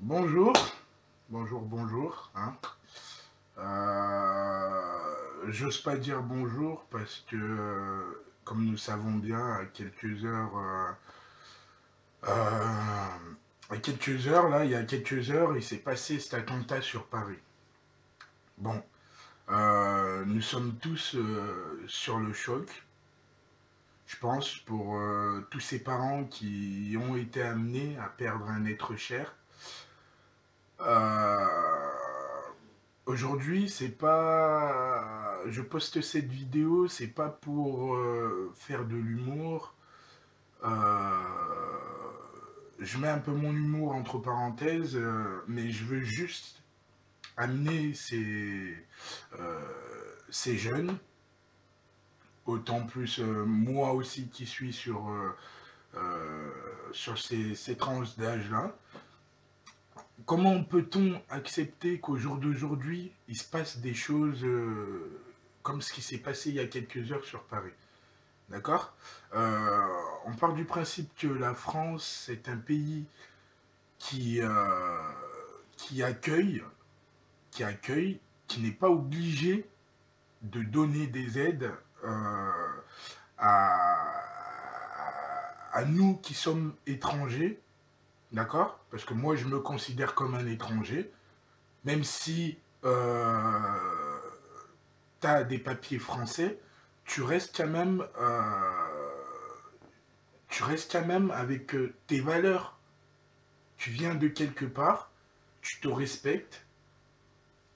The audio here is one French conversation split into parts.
Bonjour, bonjour. Hein. J'ose pas dire bonjour parce que, comme nous savons bien, là, il y a quelques heures, il s'est passé cet attentat sur Paris. Bon, nous sommes tous sur le choc, je pense, pour tous ces parents qui ont été amenés à perdre un être cher. Euh, Aujourd'hui, c'est pas. Je poste cette vidéo, c'est pas pour faire de l'humour. Euh, je mets un peu mon humour entre parenthèses, mais je veux juste amener euh, ces jeunes, autant plus moi aussi qui suis sur ces tranches d'âge-là. Comment peut-on accepter qu'au jour d'aujourd'hui, il se passe des choses comme ce qui s'est passé il y a quelques heures sur Paris? D'accord. On part du principe que la France est un pays qui, euh, qui accueille, qui accueille, qui n'est pas obligé de donner des aides à, à nous qui sommes étrangers, d'accord? Parce que moi, je me considère comme un étranger, même si tu as des papiers français, tu restes quand même, avec tes valeurs. Tu viens de quelque part, tu te respectes,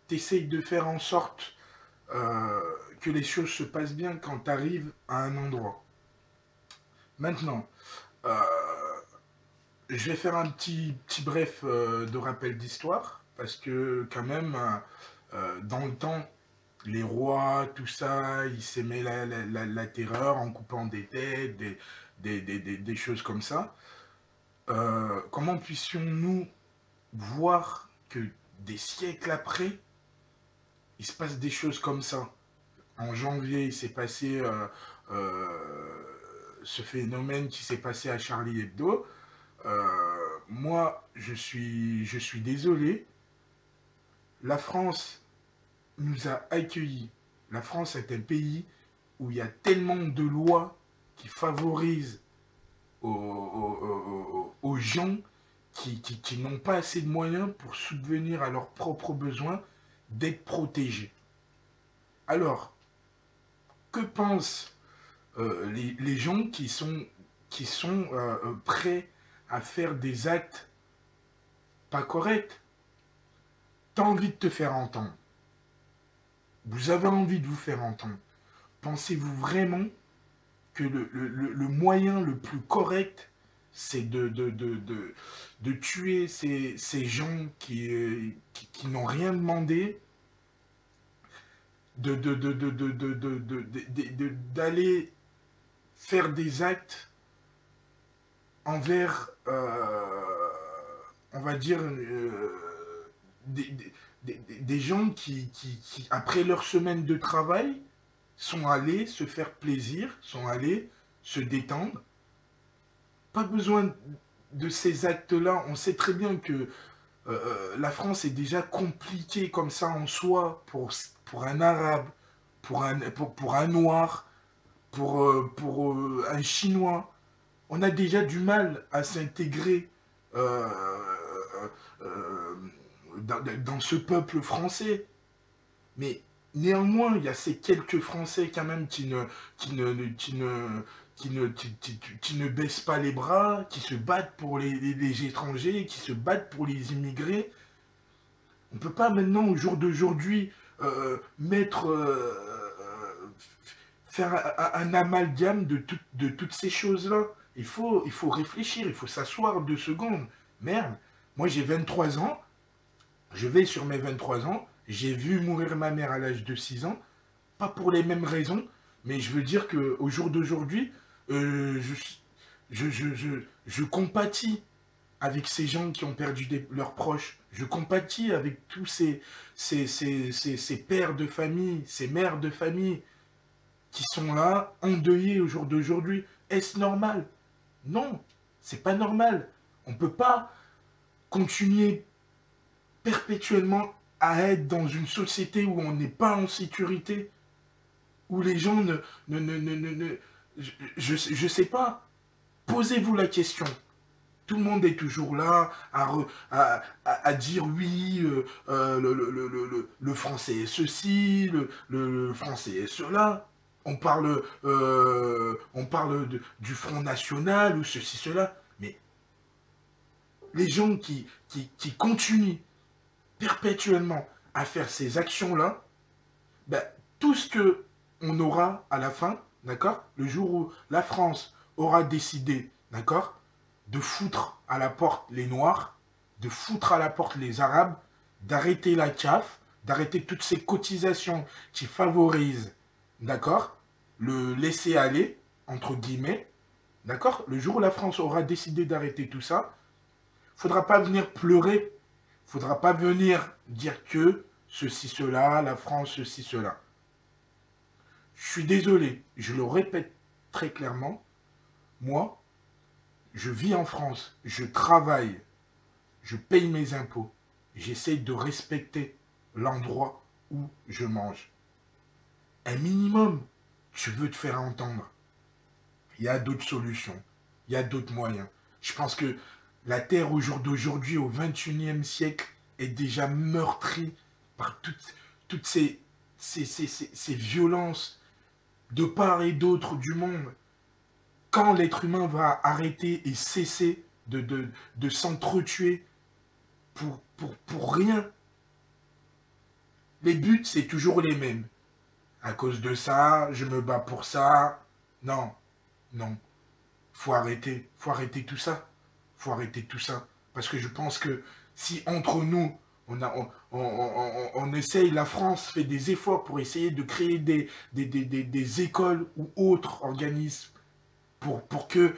tu essayes de faire en sorte que les choses se passent bien quand tu arrives à un endroit. Maintenant, euh, je vais faire un petit bref de rappel d'histoire, parce que quand même, dans le temps, les rois, tout ça, ils s'aimaient la terreur en coupant des têtes, des choses comme ça. Comment puissions-nous voir que des siècles après, il se passe des choses comme ça? En janvier, il s'est passé ce phénomène qui s'est passé à Charlie Hebdo. Moi, je suis désolé. La France nous a accueillis. La France est un pays où il y a tellement de lois qui favorisent aux gens qui n'ont pas assez de moyens pour subvenir à leurs propres besoins d'être protégés. Alors, que pensent les gens qui sont prêts à faire des actes pas corrects? T'as envie de te faire entendre. Vous avez envie de vous faire entendre. Pensez-vous vraiment que le moyen le plus correct, c'est de tuer ces gens qui n'ont rien demandé, d'aller faire des actes envers, on va dire, des gens qui, après leur semaine de travail, sont allés se faire plaisir, sont allés se détendre. Pas besoin de ces actes-là. On sait très bien que la France est déjà compliquée comme ça en soi pour un arabe, pour un noir, pour un chinois. On a déjà du mal à s'intégrer euh, dans ce peuple français. Mais néanmoins, il y a ces quelques Français quand même qui ne, qui ne, qui ne baissent pas les bras, qui se battent pour les étrangers, qui se battent pour les immigrés. On ne peut pas maintenant, au jour d'aujourd'hui, mettre, faire un amalgame de toutes ces choses-là. Il faut réfléchir, il faut s'asseoir 2 secondes. Merde, moi j'ai 23 ans, je vais sur mes 23 ans, j'ai vu mourir ma mère à l'âge de 6 ans, pas pour les mêmes raisons, mais je veux dire qu'au jour d'aujourd'hui, euh, je, je compatis avec ces gens qui ont perdu leurs proches. Je compatis avec tous ces pères de famille, ces mères de famille qui sont là, endeuillés au jour d'aujourd'hui. Est-ce normal? Non, c'est pas normal. On ne peut pas continuer perpétuellement à être dans une société où on n'est pas en sécurité, où les gens je sais pas. Posez-vous la question. Tout le monde est toujours là à dire oui, le français est ceci, le français est cela. On parle du Front National ou ceci, cela. Mais les gens qui continuent perpétuellement à faire ces actions-là, ben, tout ce que on aura à la fin, d'accord, le jour où la France aura décidé, d'accord, de foutre à la porte les Noirs, de foutre à la porte les Arabes, d'arrêter la CAF, d'arrêter toutes ces cotisations qui favorisent, d'accord, le laisser-aller, entre guillemets, d'accord, le jour où la France aura décidé d'arrêter tout ça, il ne faudra pas venir pleurer, il ne faudra pas venir dire que ceci, cela, la France, ceci, cela. Je suis désolé, je le répète très clairement, moi, je vis en France, je travaille, je paye mes impôts, j'essaie de respecter l'endroit où je mange. Un minimum, tu veux te faire entendre. Il y a d'autres solutions, il y a d'autres moyens. Je pense que la Terre au jour d'aujourd'hui, au XXIe siècle, est déjà meurtrie par toutes ces violences de part et d'autre du monde. Quand l'être humain va arrêter et cesser de s'entretuer pour rien, les buts, c'est toujours les mêmes. À cause de ça, je me bats pour ça. Non, non. Faut arrêter tout ça. Faut arrêter tout ça. Parce que je pense que si entre nous, on essaye, la France fait des efforts pour essayer de créer des écoles ou autres organismes pour que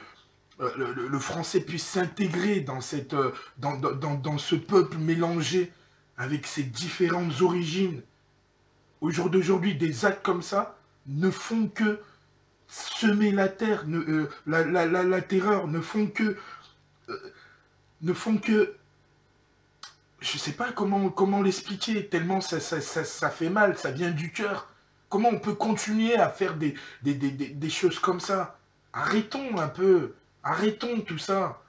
le français puisse s'intégrer dans dans ce peuple mélangé avec ses différentes origines. Au jour d'aujourd'hui, des actes comme ça ne font que semer la terre, la terreur, ne font que je sais pas comment l'expliquer, tellement ça fait mal, ça vient du cœur. Comment on peut continuer à faire des choses comme ça? Arrêtons un peu, arrêtons tout ça.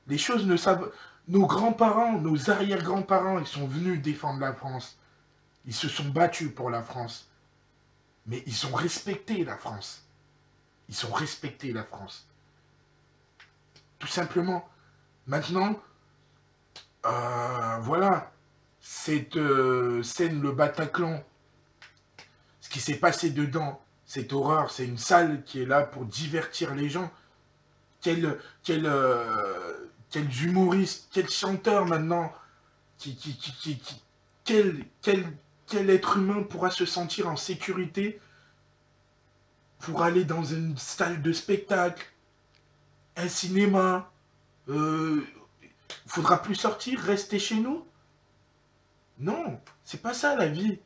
Les choses ne savent... Nos grands-parents, nos arrière-grands-parents, ils sont venus défendre la France. Ils se sont battus pour la France. Mais ils ont respecté la France. Ils ont respecté la France. Tout simplement. Maintenant, voilà, cette scène, le Bataclan, ce qui s'est passé dedans, cette horreur, c'est une salle qui est là pour divertir les gens. Quels humoristes, quels chanteurs maintenant, quel être humain pourra se sentir en sécurité pour aller dans une salle de spectacle, un cinéma, faudra plus sortir, rester chez nous? Non, c'est pas ça la vie.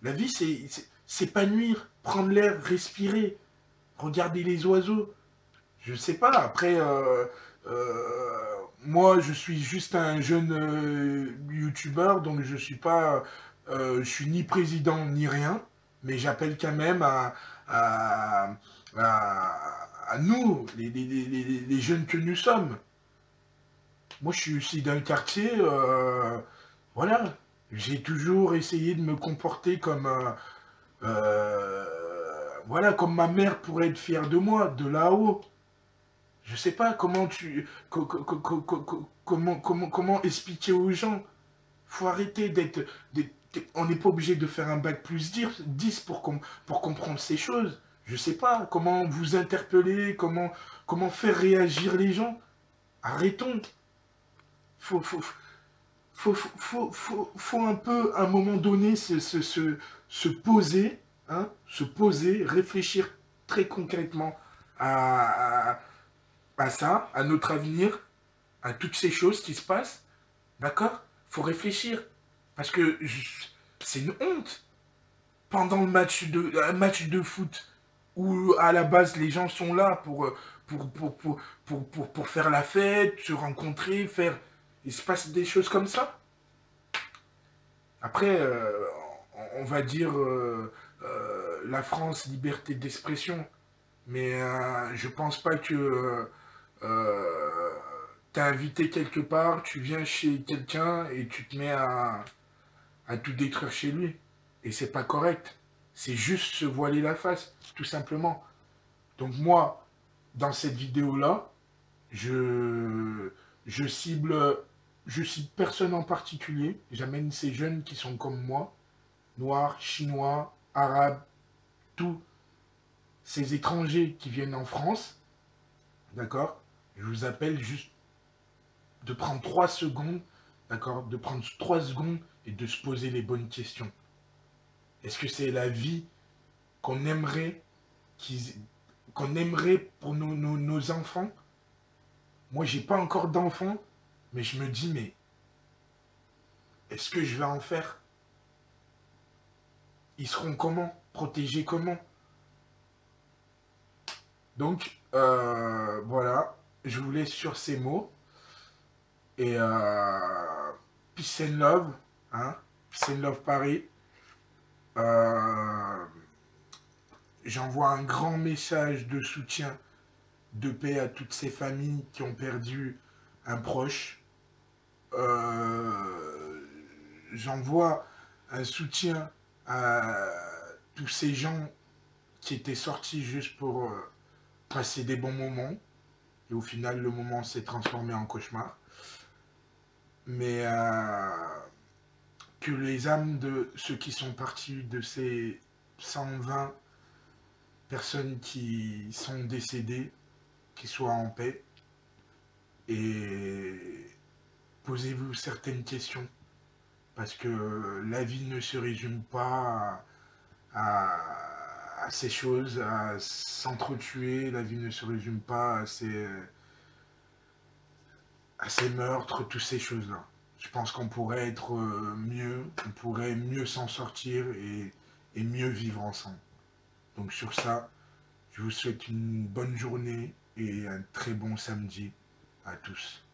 La vie, c'est s'épanouir, prendre l'air, respirer, regarder les oiseaux. Je sais pas, après, moi, je suis juste un jeune youtubeur, donc je suis pas, je suis ni président ni rien, mais j'appelle quand même à, à nous, les jeunes que nous sommes. Moi, je suis aussi d'un quartier, voilà, j'ai toujours essayé de me comporter comme, voilà, comme ma mère pourrait être fière de moi, de là-haut. Je sais pas comment comment expliquer aux gens. Faut arrêter on n'est pas obligé de faire un bac plus 10 pour comprendre ces choses. Je sais pas comment vous interpeller, comment faire réagir les gens. Arrêtons. Faut, faut, faut un peu, à un moment donné, se poser, hein, se poser, réfléchir très concrètement à ça, à notre avenir, à toutes ces choses qui se passent, d'accord? Faut réfléchir, parce que c'est une honte. Pendant un match de foot, où à la base les gens sont là pour faire la fête, se rencontrer, faire... Il se passe des choses comme ça. Après, on va dire la France, liberté d'expression. Mais je pense pas que t'es invité quelque part, tu viens chez quelqu'un et tu te mets à tout détruire chez lui. Et c'est pas correct. C'est juste se voiler la face, tout simplement. Donc moi, dans cette vidéo-là, je, je cible, je cible personne en particulier. J'amène ces jeunes qui sont comme moi, noirs, chinois, arabes, tous ces étrangers qui viennent en France, d'accord? Je vous appelle juste de prendre 3 secondes, d'accord? De prendre 3 secondes et de se poser les bonnes questions. Est-ce que c'est la vie qu'on aimerait, qu'on aimerait pour nos enfants? Moi, j'ai pas encore d'enfants, mais je me dis, mais est-ce que je vais en faire? Ils seront comment? Protégés comment? Donc, voilà, je vous laisse sur ces mots. Et peace and love, hein? Peace and love Paris. Euh, J'envoie un grand message de soutien, de paix à toutes ces familles qui ont perdu un proche. J'envoie un soutien à tous ces gens qui étaient sortis juste pour passer des bons moments. Et au final, le moment s'est transformé en cauchemar. Mais que les âmes de ceux qui sont partis, de ces 120 personnes qui sont décédées, qui soient en paix. Et posez-vous certaines questions. Parce que la vie ne se résume pas à ces choses, à s'entretuer. La vie ne se résume pas à ces meurtres, toutes ces choses-là. Je pense qu'on pourrait être mieux, on pourrait mieux s'en sortir et mieux vivre ensemble. Donc sur ça, je vous souhaite une bonne journée et un très bon samedi à tous.